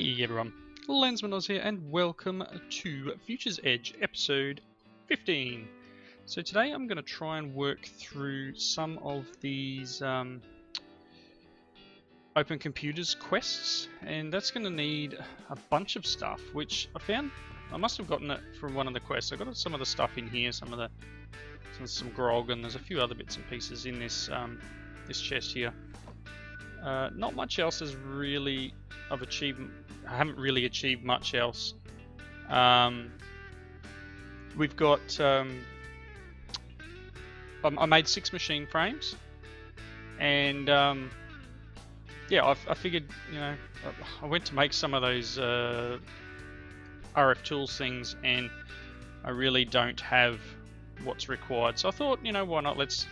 Hey everyone, Lensman Oz here and welcome to Future's Edge episode 15. So today I'm going to try and work through some of these Open Computers quests, and that's going to need a bunch of stuff which I found. I must have gotten it from one of the quests. I got some of the stuff in here, some grog, and there's a few other bits and pieces in this this chest here. Not much else is really of achievement. I haven't really achieved much else. We've got. I made 6 machine frames, and yeah, I figured, you know, I went to make some of those RF tools things, and I really don't have what's required. So I thought, you know, why not? Let's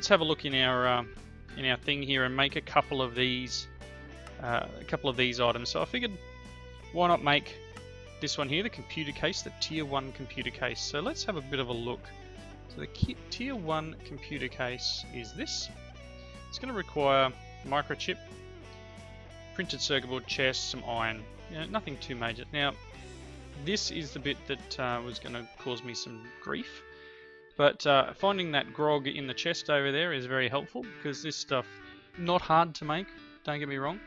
have a look in our thing here and make a couple of these items. So I figured, why not make this one here, the computer case, the tier 1 computer case. So let's have a bit of a look. So the tier 1 computer case is this. It's going to require microchip, printed circuit board, chest, some iron. You know, nothing too major. Now, this is the bit that was going to cause me some grief. But finding that grog in the chest over there is very helpful, because this stuff, not hard to make, don't get me wrong.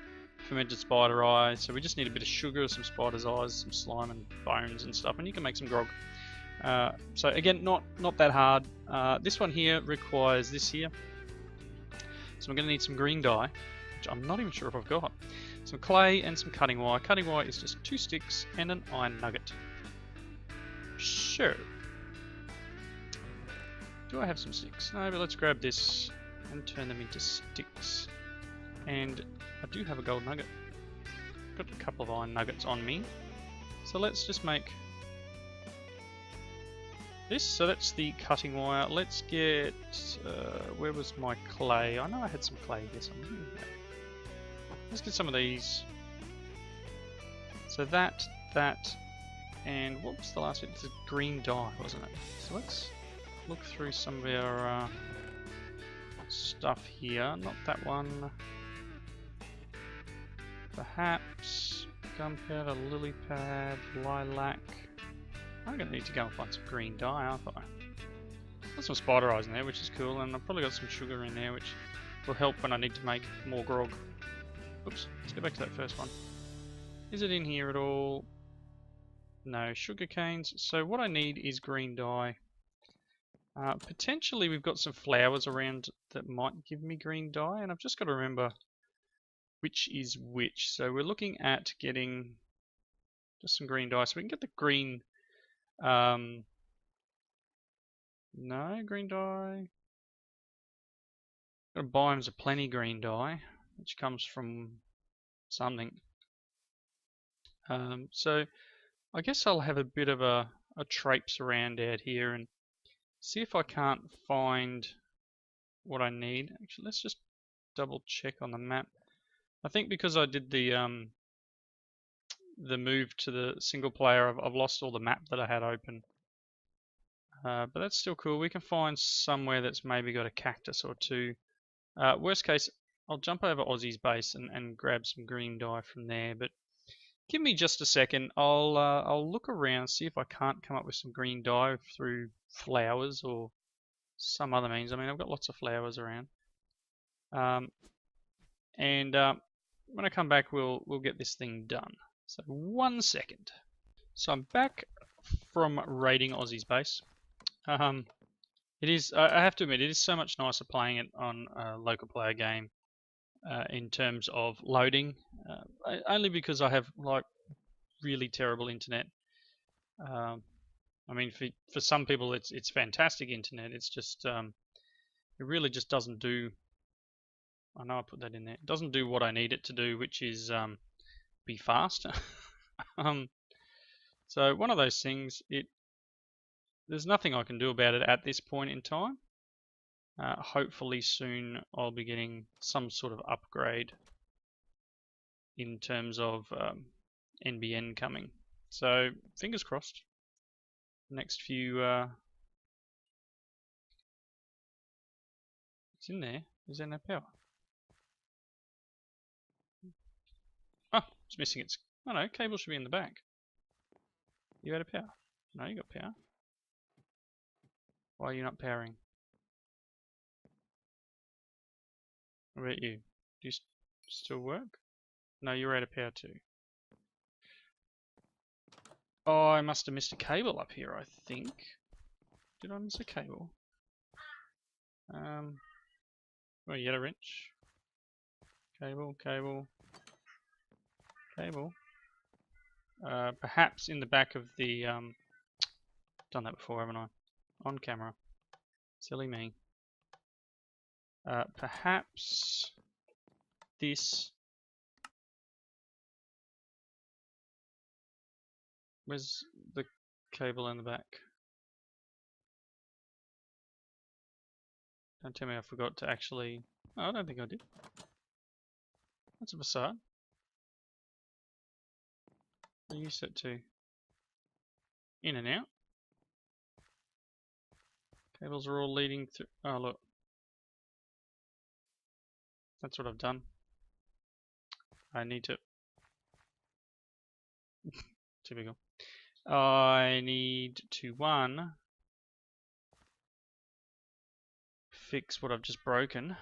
Fermented spider eye, so we just need a bit of sugar, some spider's eyes, some slime and bones and stuff, and you can make some grog. So again, not that hard. This one here requires this here. So I'm going to need some green dye, which I'm not even sure if I've got. Some clay and some cutting wire. Cutting wire is just 2 sticks and an iron nugget. Sure. Do I have some sticks? No, but let's grab this and turn them into sticks. And I do have a gold nugget. Got a couple of iron nuggets on me. So let's just make this. So that's the cutting wire. Let's get... where was my clay? I know I had some clay here somewhere. Let's get some of these. So that, and what was the last bit? It's a green dye, wasn't it? So let's look through some of our stuff here. Not that one. Perhaps gunpowder, lily pad, lilac. I'm going to need to go and find some green dye, aren't I? Got some spider eyes in there, which is cool, and I've probably got some sugar in there, which will help when I need to make more grog. Oops, let's go back to that first one. Is it in here at all? No, sugar canes. So what I need is green dye. Potentially we've got some flowers around that might give me green dye, and I've just got to remember which is which. So we're looking at getting just some green dye, so we can get the green. No, green dye. Got biomes of plenty green dye, which comes from something. So I guess I'll have a bit of a traipse around out here and see if I can't find what I need. Actually, let's just double check on the map. I think because I did the move to the single player, I've lost all the map that I had open. But that's still cool. We can find somewhere that's maybe got a cactus or two. Worst case, I'll jump over Aussie's base and grab some green dye from there. But give me just a second. I'll look around, see if I can't come up with some green dye through flowers or some other means. I mean, I've got lots of flowers around. When I come back, we'll get this thing done. So 1 second. So I'm back from raiding Aussie's base. It is, I have to admit, it is so much nicer playing it on a local player game in terms of loading. Only because I have like really terrible internet. I mean, for some people it's fantastic internet. It's just it really just doesn't do. I know I put that in there. It doesn't do what I need it to do, which is be fast. So one of those things. There's nothing I can do about it at this point in time. Hopefully soon I'll be getting some sort of upgrade in terms of NBN coming. So fingers crossed. Next few. It's in there. Is there no power? Oh, it's missing its Oh no, cable should be in the back. You out of power? No, you got power. Why are you not powering? What about you? Do you still work? No, you're out of power too. Oh, I must have missed a cable up here, I think. Did I miss a cable? Oh, you had a wrench. Cable, cable, cable. Perhaps in the back of the, done that before, haven't I? On camera. Silly me. Perhaps this. Where's the cable in the back? Don't tell me I forgot to actually. Oh, I don't think I did. That's a facade. What are you set to? In and out. Cables are all leading through. Oh, look. That's what I've done. I need to. Typical. I need to, one, fix what I've just broken.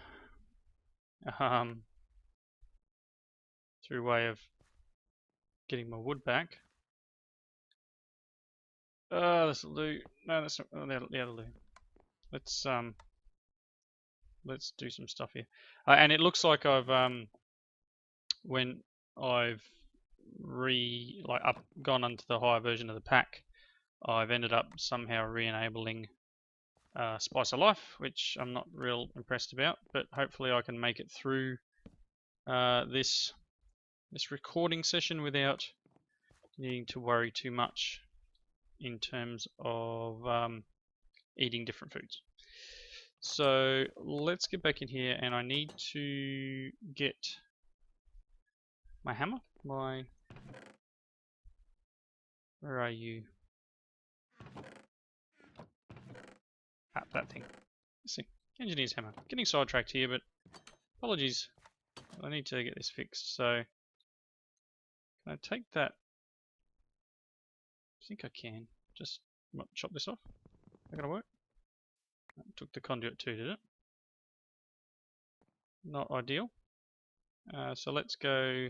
Through way of getting my wood back. This'll do. No, that's not. Oh, that'll do. Let's do some stuff here. And it looks like I've when I've gone onto the higher version of the pack, I've ended up somehow re-enabling Spice of Life, which I'm not real impressed about, but hopefully I can make it through this recording session without needing to worry too much in terms of eating different foods. So let's get back in here, and I need to get my hammer. Where are you? Ah, that thing. Let's see. Engineer's hammer. Getting sidetracked here, but apologies. I need to get this fixed. So can I take that? I think I can. Just chop this off. Is that gonna work? Took the conduit too, did it? Not ideal. So let's go.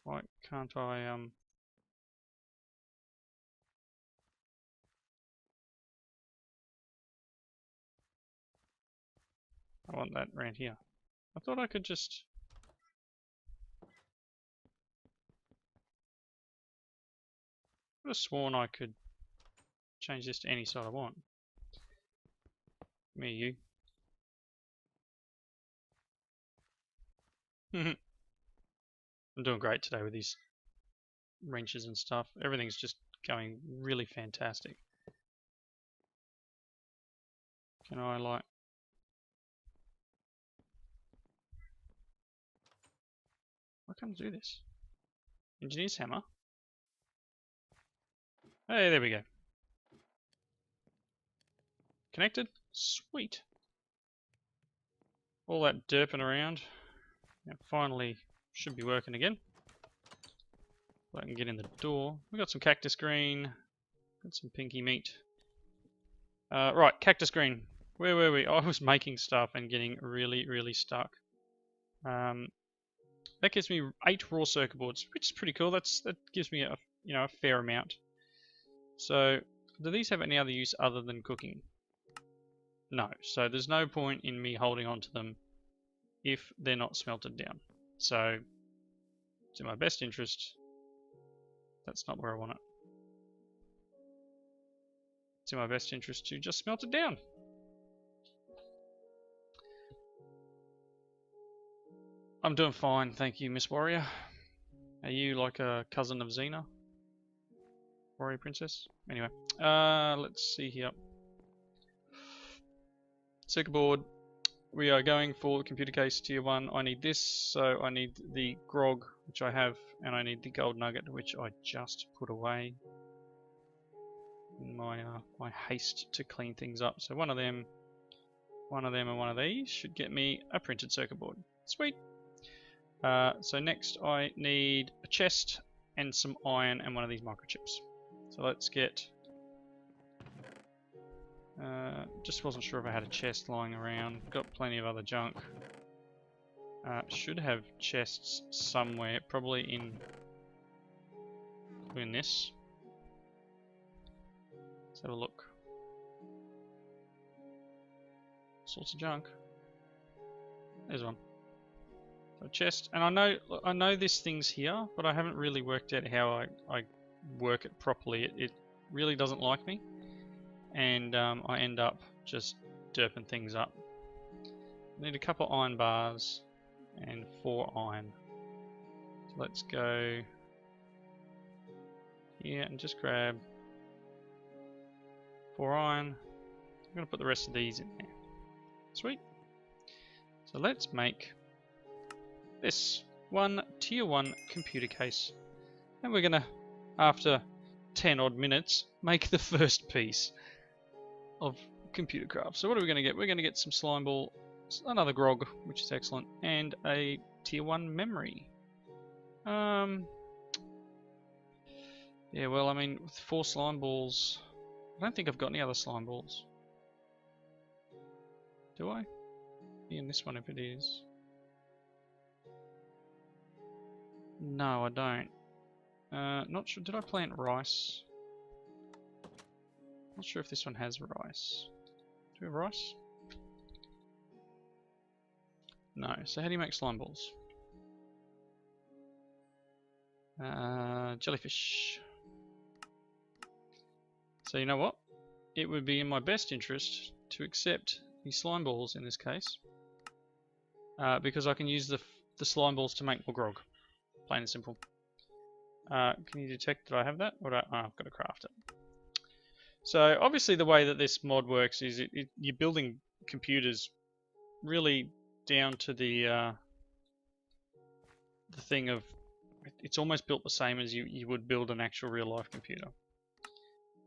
Why can't I I want that around here. I thought I could just. I would have sworn I could change this to any side I want. Me, you. I'm doing great today with these wrenches and stuff. Everything's just going really fantastic. Can I like... I can't do this. Engineer's hammer. Hey, there we go. Connected? Sweet. All that derping around. Now finally should be working again. So I can get in the door. We got some cactus green. Got some pinky meat. Right, cactus green. Where were we? I was making stuff and getting really stuck. That gives me 8 raw circuit boards, which is pretty cool. That gives me a fair amount. So, do these have any other use other than cooking? No. So there's no point in me holding on to them if they're not smelted down. So, it's in my best interest. That's not where I want it. It's in my best interest to just smelt it down. I'm doing fine, thank you, Miss Warrior. Are you like a cousin of Xena? Warrior Princess? Anyway, let's see here. Circuit board. We are going for computer case tier 1. I need this, so I need the grog, which I have, and I need the gold nugget, which I just put away in my haste to clean things up. So one of them, and one of these should get me a printed circuit board. Sweet. So next I need a chest and some iron and one of these microchips. So let's get... just wasn't sure if I had a chest lying around. Got plenty of other junk. Should have chests somewhere, probably in this. Let's have a look. Sorts of junk. There's one. So chest, and I know this thing's here, but I haven't really worked out how I work it properly. It really doesn't like me, and I end up just derping things up. I need a couple iron bars and 4 iron. So let's go here and just grab 4 iron. I'm going to put the rest of these in there. Sweet. So let's make this one tier 1 computer case. And we're going to, after 10 odd minutes, make the first piece of computer craft. So what are we going to get? We're going to get some slime ball, another grog, which is excellent, and a tier 1 memory. Yeah, well, I mean, with 4 slime balls, I don't think I've got any other slime balls. Do I? Yeah, in this one if it is. No, I don't. Not sure. Did I plant rice? Not sure if this one has rice. Do we have rice? No. So how do you make slime balls? Jellyfish. So you know what? It would be in my best interest to accept the slime balls in this case, because I can use the slime balls to make more grog. Plain and simple. Can you detect that I have that? Or I've got to craft it. So obviously the way that this mod works is you're building computers really down to the thing of, it's almost built the same as you would build an actual real life computer.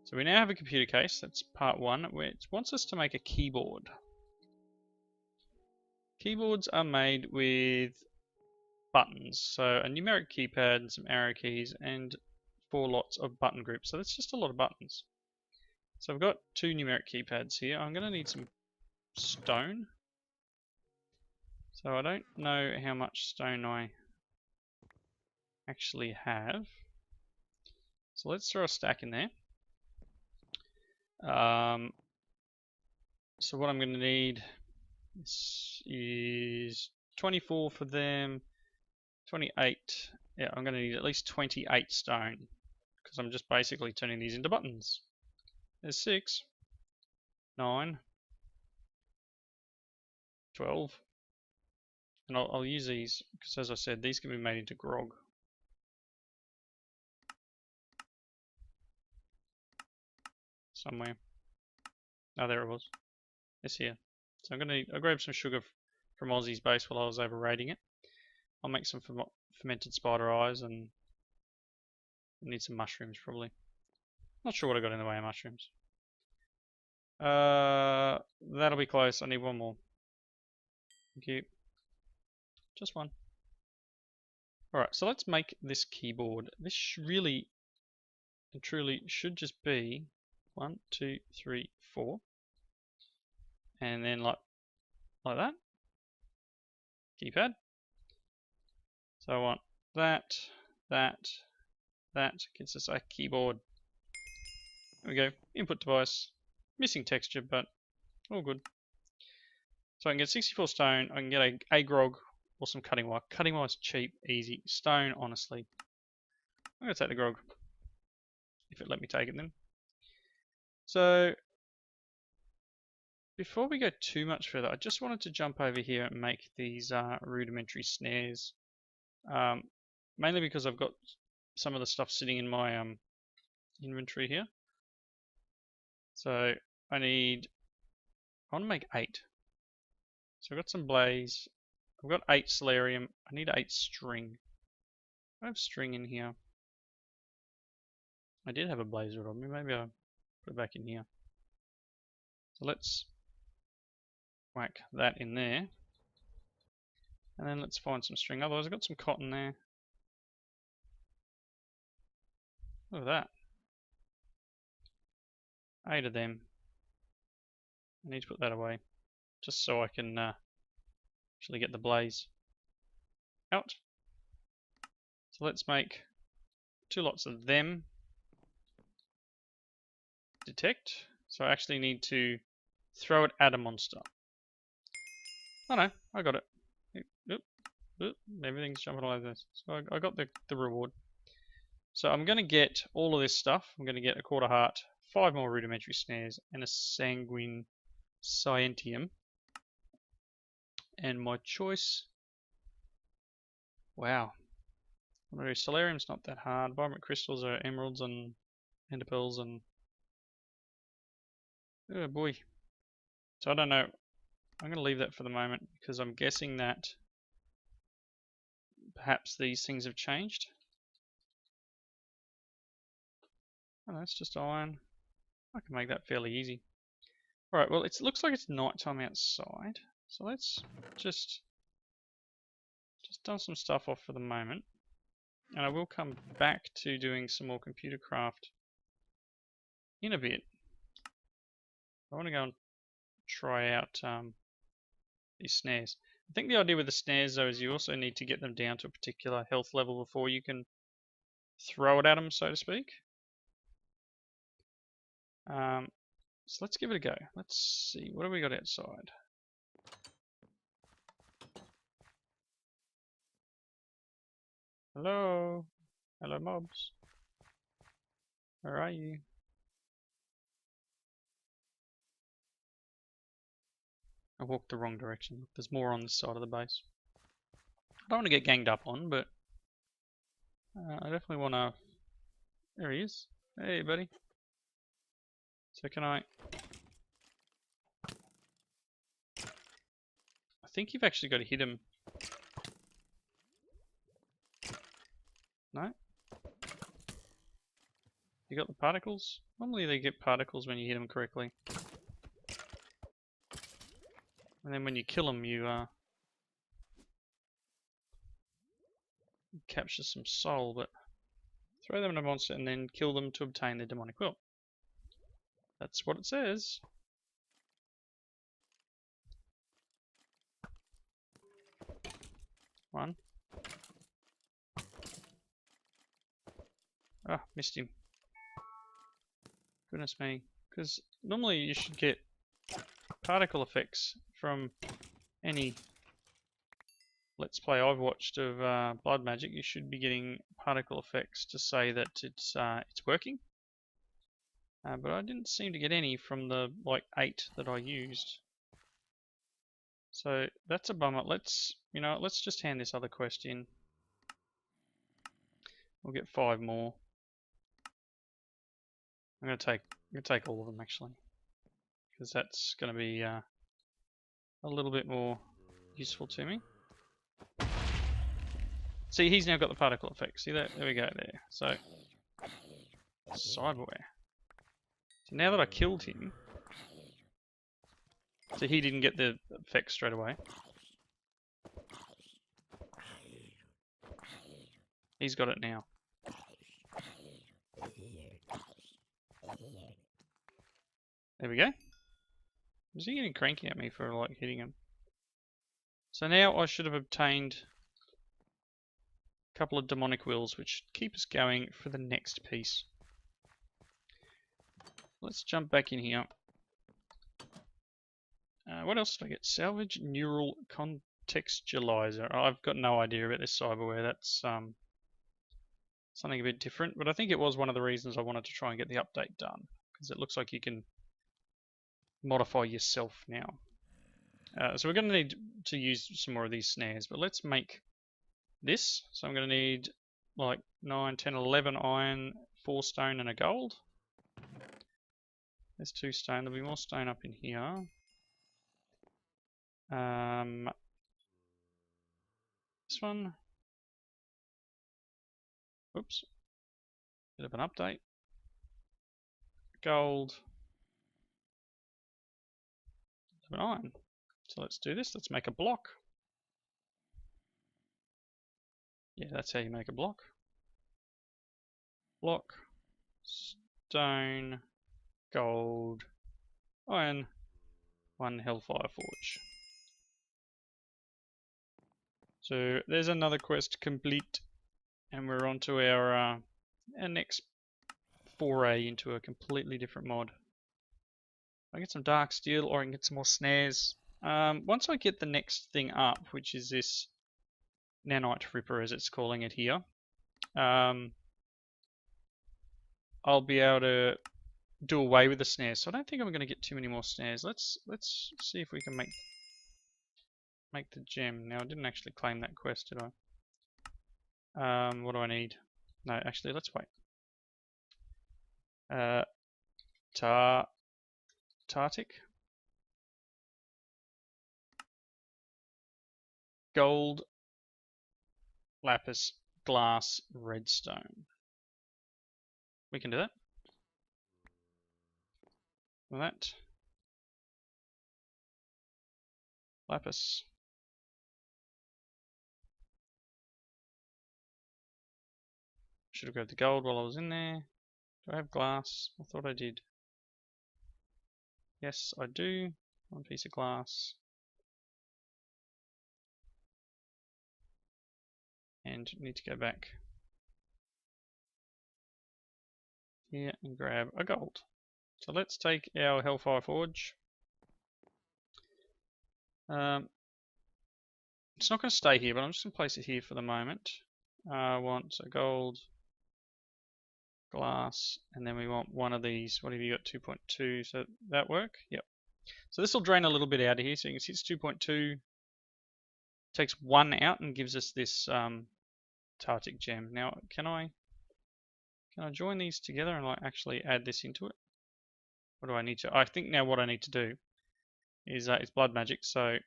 So we now have a computer case, that's part 1, where it wants us to make a keyboard. Keyboards are made with buttons, so a numeric keypad and some arrow keys and 4 lots of button groups, so that's just a lot of buttons. So I've got 2 numeric keypads here. I'm going to need some stone. So I don't know how much stone I actually have. So let's throw a stack in there. So what I'm going to need is 24 for them, 28. Yeah, I'm going to need at least 28 stone because I'm just basically turning these into buttons. There's 6, 9, 12, and I'll use these because, as I said, these can be made into grog. Somewhere. Oh, there it was. It's here. So I'll grab some sugar from Aussie's base while I was overrating it. I'll make some fermented spider eyes and need some mushrooms probably. Not sure what I got in the way of mushrooms. That'll be close. I need one more. Thank you. Just one. Alright, so let's make this keyboard. This really and truly should just be 1, 2, 3, 4. And then like that. Keypad. So I want that, that gets us a keyboard. There we go. Input device. Missing texture, but all good. So I can get 64 stone, I can get a grog or some cutting wire. Cutting wire is cheap, easy. Stone, honestly. I'm going to take the grog. If it let me take it then. So before we go too much further, I just wanted to jump over here and make these rudimentary snares. Mainly because I've got some of the stuff sitting in my inventory here. So I want to make 8. So I've got some blaze. I've got 8 solarium. I need 8 string. I have string in here. I did have a blaze rod on me. Maybe I'll put it back in here. So let's whack that in there. And then let's find some string. Otherwise, I've got some cotton there. Look at that. 8 of them. I need to put that away, just so I can actually get the blaze out. So let's make 2 lots of them. Detect. So I actually need to throw it at a monster. Oh no, I got it. Oop, oop, everything's jumping all over this. So I got the reward. So I'm going to get all of this stuff. I'm going to get a quarter heart, 5 more rudimentary snares, and a sanguine scientium. And my choice, wow. Solarium's not that hard. Violet crystals are emeralds and ender pearls and, oh boy. So I don't know. I'm going to leave that for the moment because I'm guessing that perhaps these things have changed. Oh, that's just iron. I can make that fairly easy. Alright, well, it looks like it's nighttime outside. So let's just dust some stuff off for the moment. And I will come back to doing some more computer craft in a bit. I want to go and try out these snares. I think the idea with the snares, though, is you also need to get them down to a particular health level before you can throw it at them, so to speak. So let's give it a go. Let's see, what have we got outside? Hello? Hello, mobs. Where are you? I walked the wrong direction. There's more on this side of the base. I don't want to get ganged up on, but I definitely want to... There he is. Hey, buddy. So can I think you've actually got to hit him. No? You got the particles? Normally they get particles when you hit them correctly. And then when you kill them, you capture some soul, but throw them in a monster and then kill them to obtain their demonic will. That's what it says. One. Ah, missed him. Goodness me. Because normally you should get particle effects from any Let's Play I've watched of Blood Magic. You should be getting particle effects to say that it's working. But I didn't seem to get any from the like 8 that I used. So that's a bummer. Let's just hand this other quest in. We'll get 5 more. I'm gonna take all of them actually, because that's gonna be a little bit more useful to me. See, he's now got the particle effect. See that? There we go there. So cyberware. So now that I killed him, so he didn't get the effect straight away. He's got it now. There we go. Was he getting cranky at me for like hitting him? So now I should have obtained a couple of demonic wills, which keep us going for the next piece. Let's jump back in here. What else did I get? Salvage neural contextualizer. I've got no idea about this cyberware. That's something a bit different, but I think it was one of the reasons I wanted to try and get the update done, because it looks like you can modify yourself now. So we're going to need to use some more of these snares, but let's make this. So I'm going to need like 9, 10, 11 iron, 4 stone and a gold. There's 2 stone. There'll be more stone up in here. This one. Oops. Bit of an update. Gold. Iron. So let's do this. Let's make a block. Yeah, that's how you make a block. Block, stone, gold, iron, 1 Hellfire Forge. So there's another quest complete, and we're on to our next foray into a completely different mod. I get some dark steel, or I can get some more snares. Once I get the next thing up, which is this nanite ripper, as it's calling it here, I'll be able to do away with the snares. So I don't think I'm going to get too many more snares. Let's see if we can make the gem. Now I didn't actually claim that quest, did I? What do I need? No, actually, let's wait. Tartic, gold, lapis, glass, redstone. We can do that. That. Lapis. Should have grabbed the gold while I was in there. Do I have glass? I thought I did. Yes, I do. 1 piece of glass. And need to go back here and grab a gold. So let's take our Hellfire Forge. It's not going to stay here, but I'm just going to place it here for the moment. I want a gold, glass, and then we want one of these. What have you got? 2.2. So that work? Yep. So this will drain a little bit out of here. So you can see it's 2.2. Takes 1 out and gives us this Tartic gem. Now, can I join these together and like actually add this into it? What do I need to? I think now what I need to do is it's blood magic. So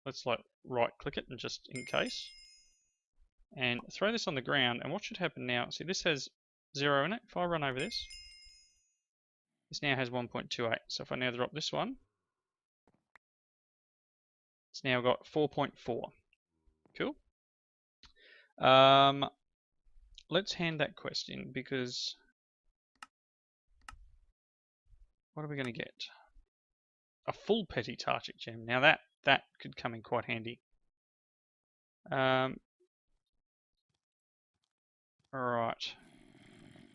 let's like right click it and just in case, and throw this on the ground. And what should happen now? See, this has 0 in it. If I run over this, this now has 1.28. So if I now drop this one, it's now got 4.4. Cool. Let's hand that quest in, because what are we going to get? A full petty Tartic gem. Now that could come in quite handy. Alright.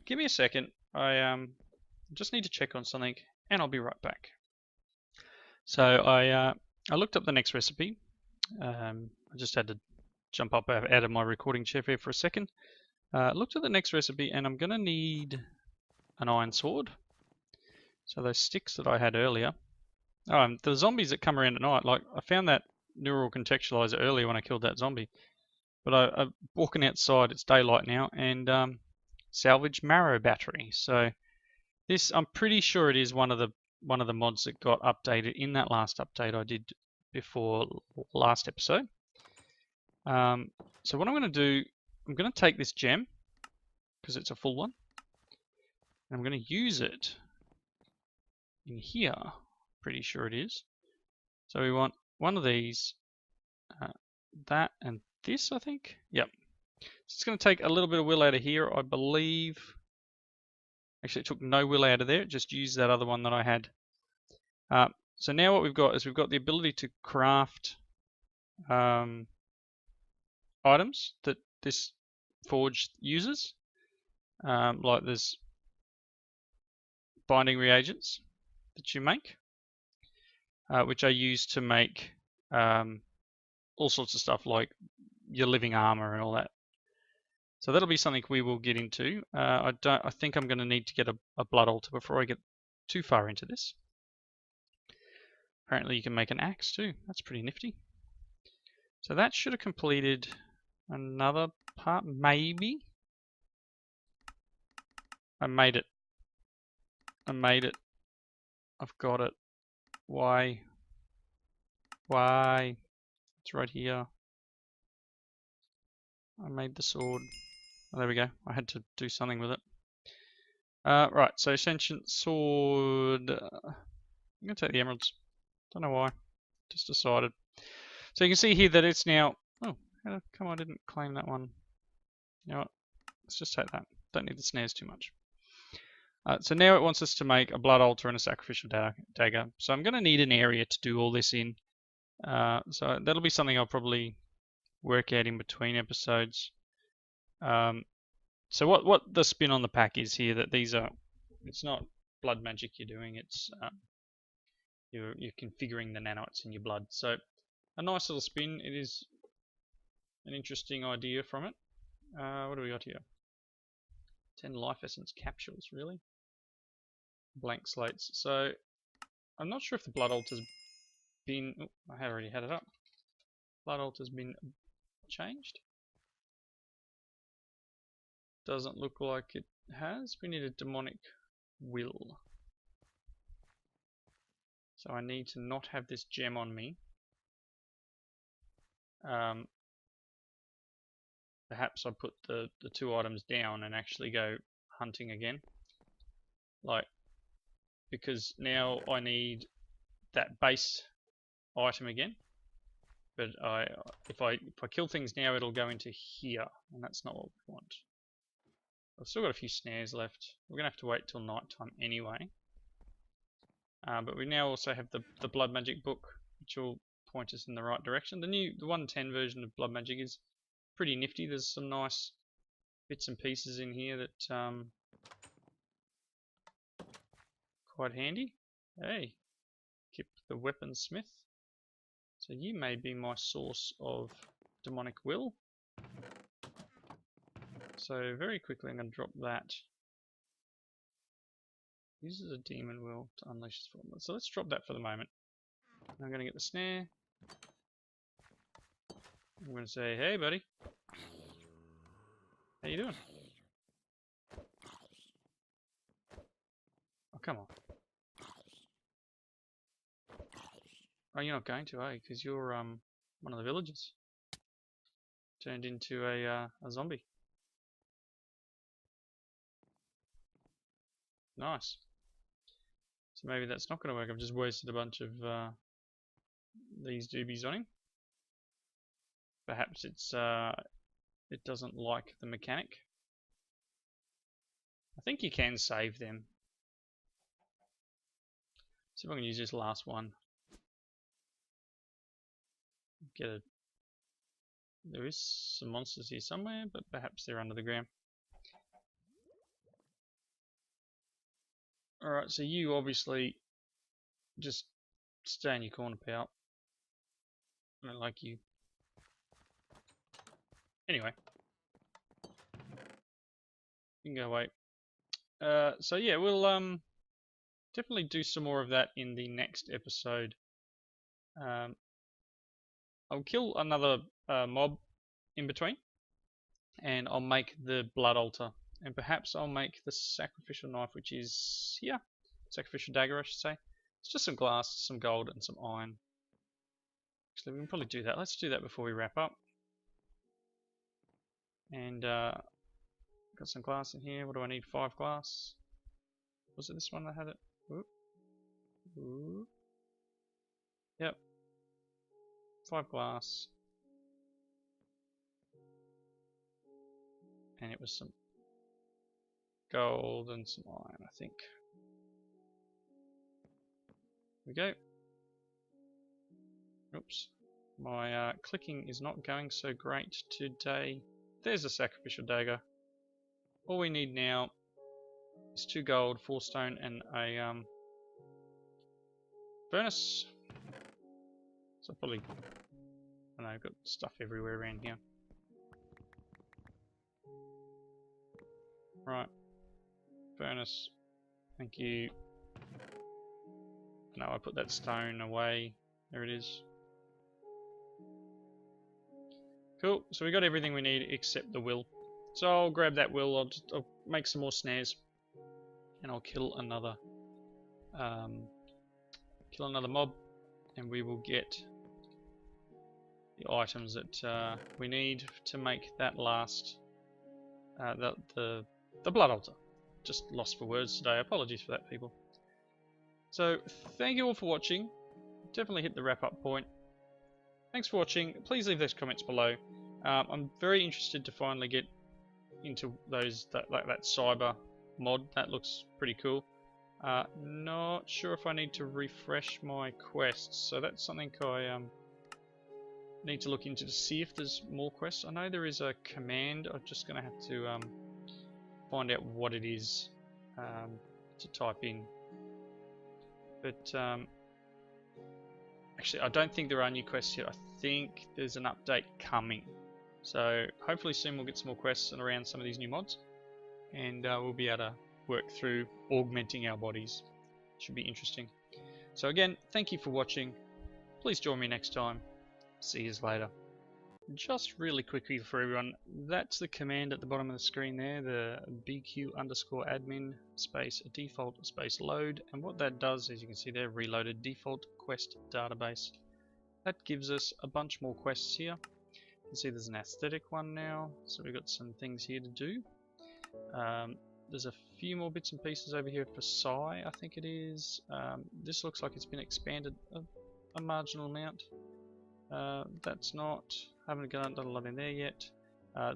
Give me a second. I just need to check on something, and I'll be right back. So I looked up the next recipe. I just had to jump up out of my recording chair here for a second. Looked at the next recipe, and I'm going to need an iron sword. So those sticks that I had earlier. The zombies that come around at night, like I found that neural contextualizer earlier when I killed that zombie. But I'm walking outside, it's daylight now, and salvage marrow battery. So this, I'm pretty sure it is one of the mods that got updated in that last update I did before last episode. So what I'm going to do, I'm going to take this gem, because it's a full one, and I'm going to use it in here. Pretty sure it is. So we want one of these, that and this, I think. Yep. So it's going to take a little bit of will out of here, I believe. Actually, it took no will out of there. It just used that other one that I had. So now what we've got is we've got the ability to craft items that this forge uses. Like there's binding reagents that you make, which are used to make all sorts of stuff like your living armor and all that. So that'll be something we will get into. I think I'm going to need to get a blood altar before I get too far into this. Apparently you can make an axe too. That's pretty nifty. So that should have completed another part, maybe. I made it. I've got it. Why? It's right here. I made the sword. Oh, there we go. I had to do something with it. Right, so sentient sword. I'm going to take the emeralds. Don't know why. Just decided. So you can see here that it's now... Oh, Come on, I didn't claim that one. You know what? Let's just take that. Don't need the snares too much. So now it wants us to make a blood altar and a sacrificial dagger. So I'm going to need an area to do all this in. So that'll be something I'll probably work out in between episodes. So what the spin on the pack is here, that these are, it's not blood magic you're doing, it's you're configuring the nanites in your blood. So a nice little spin. It is an interesting idea from it. What do we got here? 10 life essence capsules, really? Blank slates. So I'm not sure if the blood altar's been, oh, I already had it up. Blood altar's been changed. Doesn't look like it has. We need a demonic will. So I need to not have this gem on me. Perhaps I put the two items down and actually go hunting again. Like, because now I need that base item again. But if I kill things now, it'll go into here, and that's not what we want. I've still got a few snares left. We're gonna have to wait till night time anyway. But we now also have the blood magic book, which will point us in the right direction. The 110 version of blood magic is pretty nifty. There's some nice bits and pieces in here that quite handy. Hey, Kip the weaponsmith. So you may be my source of demonic will. So very quickly I'm going to drop that. Uses a demon will to unleash his formula. So let's drop that for the moment. I'm going to get the snare. I'm going to say, hey buddy. How you doing? Oh, come on. Oh, you're not going to, eh? Because you're one of the villagers. Turned into a zombie. Nice. So maybe that's not going to work. I've just wasted a bunch of these doobies on him. Perhaps it's it doesn't like the mechanic. I think you can save them. See if I can use this last one. There is some monsters here somewhere, but perhaps they're under the ground. Alright, so you obviously just stay in your corner, pal. I don't like you. Anyway. You can go away. So yeah, we'll definitely do some more of that in the next episode. I'll kill another mob in between, and I'll make the blood altar, and perhaps I'll make the sacrificial knife, which is here, sacrificial dagger I should say. It's just some glass, some gold, and some iron. Actually, we can probably do that. Let's do that before we wrap up. And got some glass in here. What do I need? 5 glass. Was it this one that had it? Ooh. Ooh. Yep. 5 glass. And it was some gold and some iron, I think. Here we go. Oops. My clicking is not going so great today. There's a sacrificial dagger. All we need now is 2 gold, 4 stone, and a furnace. So probably, I don't know, I've got stuff everywhere around here. Right, furnace. Thank you. No, I put that stone away. There it is. Cool. So we got everything we need except the will. So I'll grab that will. I'll make some more snares, and I'll kill another mob, and we will get the items that we need to make that last the blood altar. Just lost for words today. Apologies for that, people. So thank you all for watching. Definitely hit the wrap up point. Thanks for watching. Please leave those comments below. I'm very interested to finally get into those that cyber mod. That looks pretty cool. Not sure if I need to refresh my quests, so that's something I need to look into to see if there's more quests. I know there is a command. I'm just going to have to find out what it is to type in. But actually, I don't think there are new quests yet. I think there's an update coming. So hopefully soon we'll get some more quests around some of these new mods, and we'll be able to work through augmenting our bodies. Should be interesting. So again, thank you for watching. Please join me next time. See you later. Just really quickly for everyone, that's the command at the bottom of the screen there, the bq_admin space default space load, and what that does, as you can see there, reloaded default quest database. That gives us a bunch more quests here. You can see there's an aesthetic one now, so we've got some things here to do. There's a few more bits and pieces over here for Psi, I think it is. This looks like it's been expanded a marginal amount. That's not, haven't done a lot in there yet.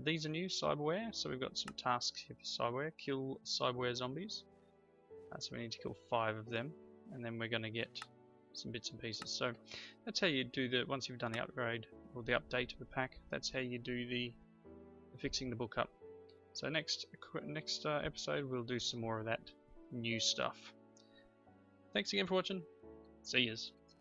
These are new, cyberware, so we've got some tasks here for cyberware. Kill cyberware zombies. So we need to kill 5 of them, and then we're going to get some bits and pieces. So that's how you do the, once you've done the upgrade or the update of the pack, that's how you do the fixing the book up. So next episode we'll do some more of that new stuff. Thanks again for watching. See yous.